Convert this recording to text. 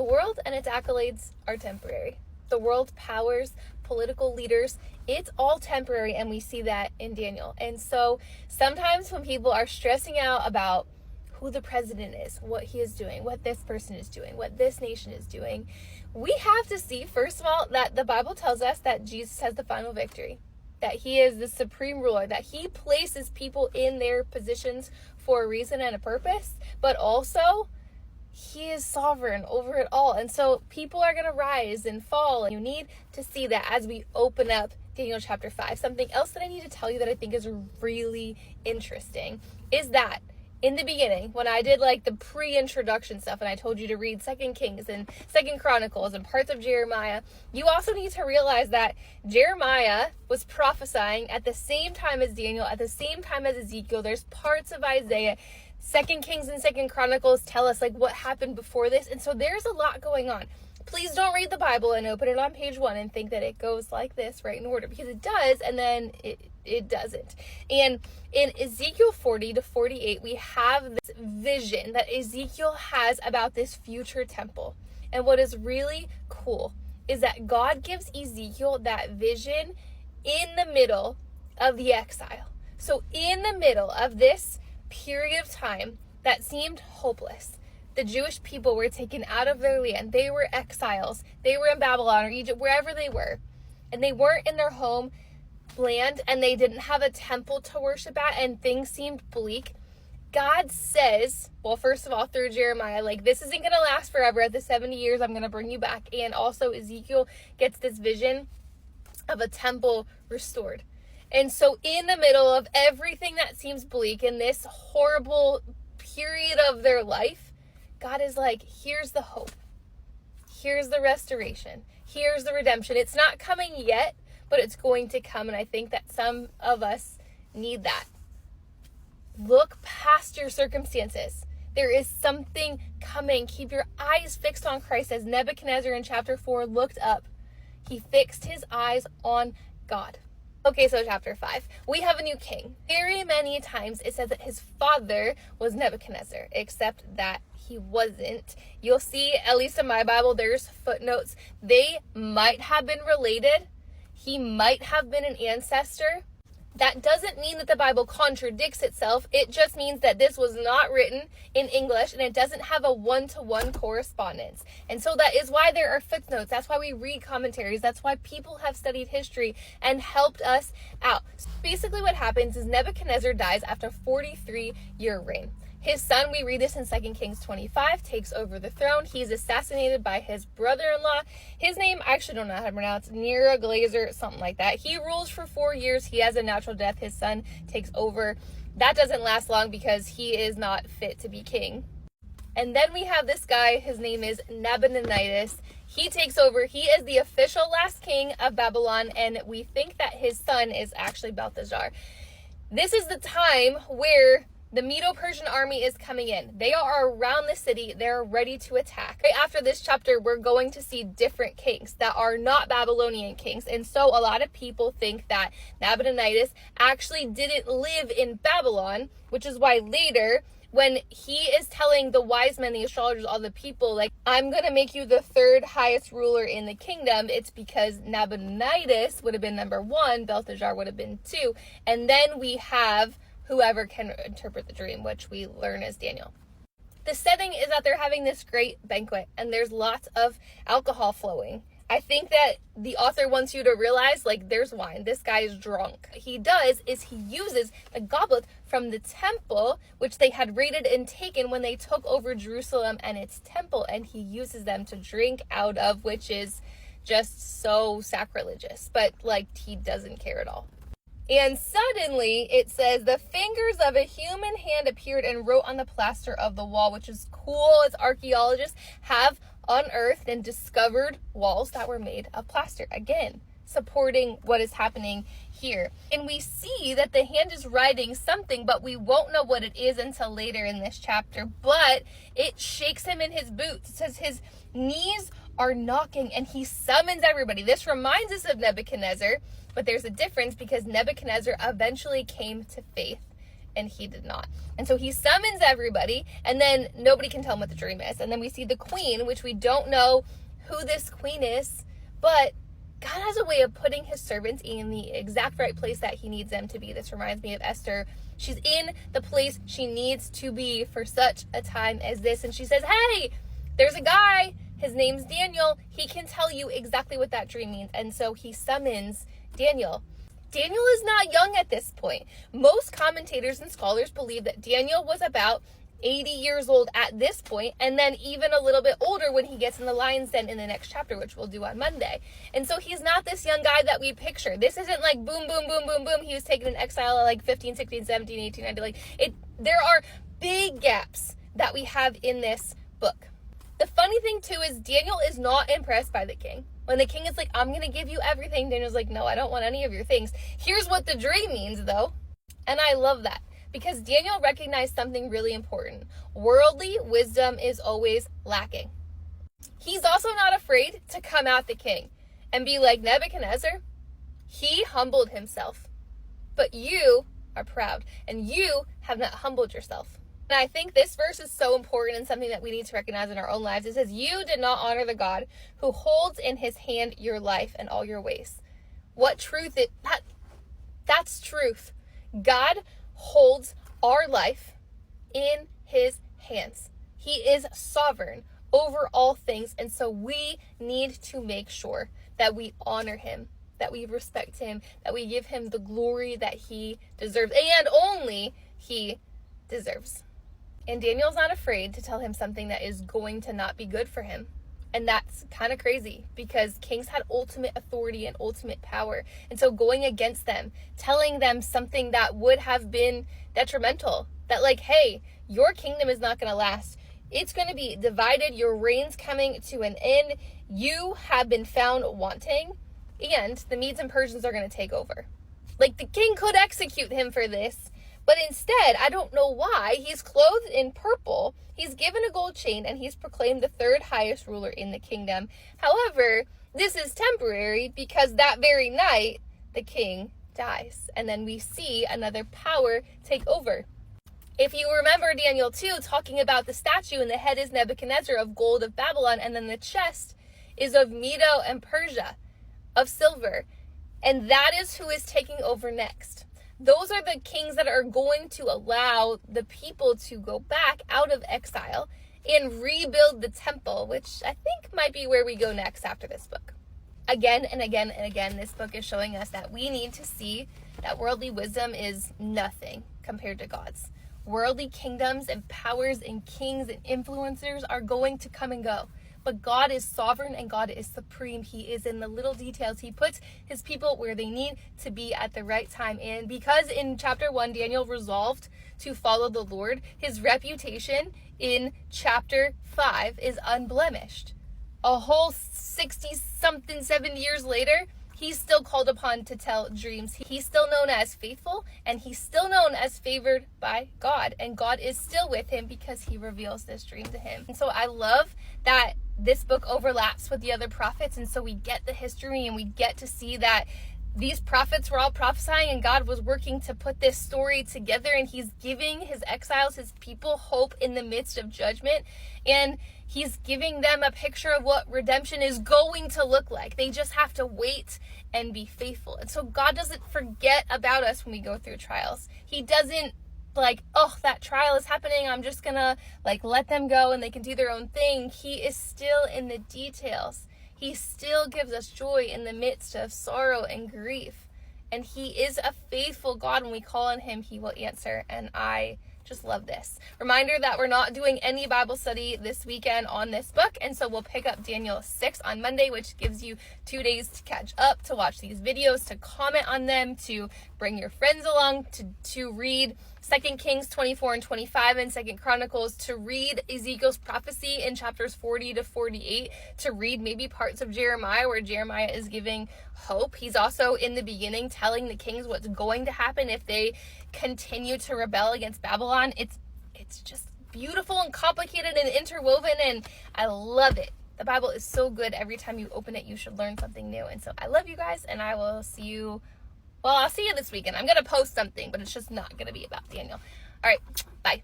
The world and its accolades are temporary. The world powers, political leaders, it's all temporary, and we see that in Daniel. And so sometimes when people are stressing out about who the president is, what he is doing, what this person is doing, what this nation is doing, we have to see, first of all, that the Bible tells us that Jesus has the final victory, that he is the supreme ruler, that he places people in their positions for a reason and a purpose, but also he is sovereign over it all. And so people are going to rise and fall. And you need to see that as we open up Daniel chapter 5. Something else that I need to tell you that I think is really interesting is that in the beginning, when I did like the pre-introduction stuff and I told you to read 2 Kings and 2 Chronicles and parts of Jeremiah, you also need to realize that Jeremiah was prophesying at the same time as Daniel, at the same time as Ezekiel. There's parts of Isaiah. 2 Kings and 2 Chronicles tell us like what happened before this. And so there's a lot going on. Please don't read the Bible and open it on page 1 and think that it goes like this right in order, because it does, and then it doesn't. And in Ezekiel 40 to 48, we have this vision that Ezekiel has about this future temple. And what is really cool is that God gives Ezekiel that vision in the middle of the exile. So in the middle of this period of time that seemed hopeless, the Jewish people were taken out of their land. They were exiles. They were in Babylon or Egypt, wherever they were. And they weren't in their home land, and they didn't have a temple to worship at, and things seemed bleak. God says, well, first of all, through Jeremiah, like, this isn't going to last forever. At the 70 years, I'm going to bring you back. And also Ezekiel gets this vision of a temple restored. And so in the middle of everything that seems bleak in this horrible period of their life, God is like, here's the hope. Here's the restoration. Here's the redemption. It's not coming yet, but it's going to come. And I think that some of us need that. Look past your circumstances. There is something coming. Keep your eyes fixed on Christ. As Nebuchadnezzar in chapter 4 looked up, he fixed his eyes on God. Okay, so chapter 5, we have a new king. Very many times it says that his father was Nebuchadnezzar, except that he wasn't. You'll see, at least in my Bible, there's footnotes. They might have been related. He might have been an ancestor. That doesn't mean that the Bible contradicts itself. It just means that this was not written in English, and it doesn't have a one-to-one correspondence. And so that is why there are footnotes. That's why we read commentaries. That's why people have studied history and helped us out. So basically what happens is Nebuchadnezzar dies after a 43-year reign. His son, we read this in 2 Kings 25, takes over the throne. He's assassinated by his brother-in-law. His name, I actually don't know how to pronounce, Nero Glazer, something like that. He rules for 4 years. He has a natural death. His son takes over. That doesn't last long because he is not fit to be king. And then we have this guy. His name is Nabonidus. He takes over. He is the official last king of Babylon, and we think that his son is actually Balthazar. This is the time where the Medo-Persian army is coming in. They are around the city. They're ready to attack. Right after this chapter, we're going to see different kings that are not Babylonian kings. And so a lot of people think that Nabonidus actually didn't live in Babylon, which is why later, when he is telling the wise men, the astrologers, all the people, like, I'm going to make you the third highest ruler in the kingdom, it's because Nabonidus would have been number 1, Belteshazzar would have been 2, and then we have whoever can interpret the dream, which we learn as Daniel. The setting is that they're having this great banquet, and there's lots of alcohol flowing. I think that the author wants you to realize, like, there's wine. This guy is drunk. He does is he uses the goblet from the temple, which they had raided and taken when they took over Jerusalem and its temple, and he uses them to drink out of, which is just so sacrilegious. But, like, he doesn't care at all. And suddenly, it says, the fingers of a human hand appeared and wrote on the plaster of the wall, which is cool, as archaeologists have unearthed and discovered walls that were made of plaster. Again, supporting what is happening here. And we see that the hand is writing something, but we won't know what it is until later in this chapter. But it shakes him in his boots. It says his knees are knocking, and he summons everybody. This reminds us of Nebuchadnezzar, but there's a difference because Nebuchadnezzar eventually came to faith and he did not. And so he summons everybody, and then nobody can tell him what the dream is. And then we see the queen, which we don't know who this queen is, but God has a way of putting his servants in the exact right place that he needs them to be. This reminds me of Esther. She's in the place she needs to be for such a time as this. And she says, hey, there's a guy. His name's Daniel. He can tell you exactly what that dream means. And so he summons Daniel. Daniel is not young at this point. Most commentators and scholars believe that Daniel was about 80 years old at this point, and then even a little bit older when he gets in the lion's den in the next chapter, which we'll do on Monday. And so he's not this young guy that we picture. This isn't like boom, boom, boom, boom, boom. He was taken in exile at like 15, 16, 17, 18, 19. There are big gaps that we have in this book. The funny thing too is Daniel is not impressed by the king. When the king is like, I'm going to give you everything, Daniel's like, no, I don't want any of your things. Here's what the dream means though. And I love that. Because Daniel recognized something really important. Worldly wisdom is always lacking. He's also not afraid to come at the king and be like, Nebuchadnezzar, he humbled himself. But you are proud and you have not humbled yourself. And I think this verse is so important and something that we need to recognize in our own lives. It says, you did not honor the God who holds in his hand your life and all your ways. What truth that's truth. God holds our life in his hands. He is sovereign over all things. And so we need to make sure that we honor him, that we respect him, that we give him the glory that he deserves and only he deserves. And Daniel's not afraid to tell him something that is going to not be good for him. And that's kind of crazy because kings had ultimate authority and ultimate power. And so going against them, telling them something that would have been detrimental, that like, hey, your kingdom is not going to last. It's going to be divided. Your reign's coming to an end. You have been found wanting, and the Medes and Persians are going to take over. Like the king could execute him for this. But instead, I don't know why, he's clothed in purple, he's given a gold chain, and he's proclaimed the third highest ruler in the kingdom. However, this is temporary because that very night, the king dies. And then we see another power take over. If you remember Daniel 2 talking about the statue, and the head is Nebuchadnezzar of gold of Babylon, and then the chest is of Medo and Persia, of silver. And that is who is taking over next. Those are the kings that are going to allow the people to go back out of exile and rebuild the temple, which I think might be where we go next after this book. Again and again and again, this book is showing us that we need to see that worldly wisdom is nothing compared to God's. Worldly kingdoms and powers and kings and influencers are going to come and go. But God is sovereign and God is supreme. He is in the little details. He puts his people where they need to be at the right time. And because in chapter 1, Daniel resolved to follow the Lord, his reputation in chapter 5 is unblemished. A whole 60-something, 7 years later, he's still called upon to tell dreams. He's still known as faithful, and he's still known as favored by God. And God is still with him because he reveals this dream to him. And so I love that this book overlaps with the other prophets. And so we get the history and we get to see that these prophets were all prophesying and God was working to put this story together, and he's giving his exiles, his people, hope in the midst of judgment. And he's giving them a picture of what redemption is going to look like. They just have to wait and be faithful. And so God doesn't forget about us when we go through trials. He doesn't like, oh, that trial is happening, I'm just gonna like let them go and they can do their own thing. He is still in the details. He still gives us joy in the midst of sorrow and grief. And he is a faithful God. When we call on him, he will answer. And I just love this. Reminder that we're not doing any Bible study this weekend on this book. And so we'll pick up Daniel 6 on Monday, which gives you 2 days to catch up, to watch these videos, to comment on them, to bring your friends along, to read 2 Kings 24 and 25 and 2 Chronicles, to read Ezekiel's prophecy in chapters 40 to 48, to read maybe parts of Jeremiah where Jeremiah is giving hope. He's also in the beginning telling the kings what's going to happen if they continue to rebel against Babylon. It's just beautiful and complicated and interwoven, and I love it. The Bible is so good. Every time you open it, you should learn something new. And so I love you guys, and I will see you Well, I'll see you this weekend. I'm going to post something, but it's just not going to be about Daniel. All right. Bye.